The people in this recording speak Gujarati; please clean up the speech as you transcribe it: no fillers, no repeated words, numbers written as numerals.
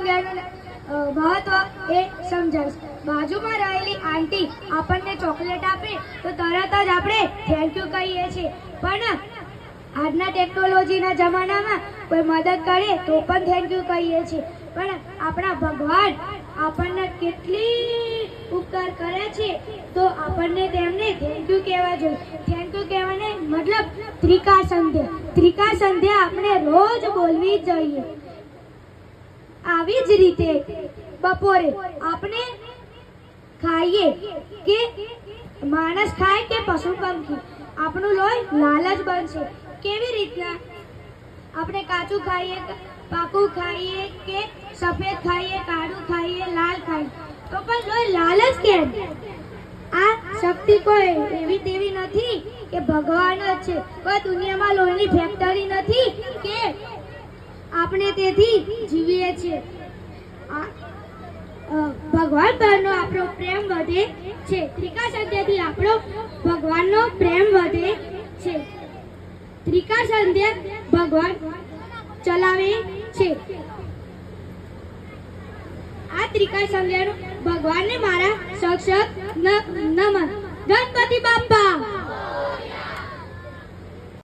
સંજ્ઞાનું મહત્વ એ સમજાવીશ. બાજુમાં રહેલી આંટી આપણને ચોકલેટ આપે તો તરત જ આપણે થેન્ક યુ કહીએ છીએ, પણ આજના ટેકનોલોજીના જમાનામાં કોઈ મદદ કરે તો પણ થેન્ક યુ કહીએ છીએ. પણ આપણા ભગવાન આપણને કેટલી ઉપકાર કરે છે તો આપણને તેમને થેન્ક યુ કહેવા જોઈએ. થેન્ક યુ કહેવાને મતલબ ત્રિકાળ સંધ્યા. ત્રિકાળ સંધ્યા આપણે રોજ બોલવી જ જોઈએ. આવી જ રીતે બપોરે આપણે ખાઈએ કે માણસ ખાય કે પશુ પંખી, આપણું લોહી લાલ જ બનશે. કેવી રીતના? આપણે કાચું ખાઈએ, પાકું ખાઈએ કે સફેદ ખાઈએ, કાળું ખાઈએ, લાલ ખાઈએ તો પણ લોહી લાલ જ કેમ? આ શક્તિ કોઈ એવી તેવી નથી કે ભગવાન જ છે. કોઈ દુનિયામાં લોહીની ફેક્ટરી નથી કે આપણે તેથી જીવીએ છીએ. ભગવાન પરનો આપણો પ્રેમ વધે છે. ત્રિકાળ સંધ્યાથી આપણો ભગવાનનો પ્રેમ વધે છે. ત્રિકાળ સંધ્યા ભગવાન ચલાવે છે. આ ત્રિકાળ સંધ્યાનું ભગવાનને મારા સખત નમન. ગણપતિ બાપ્પા.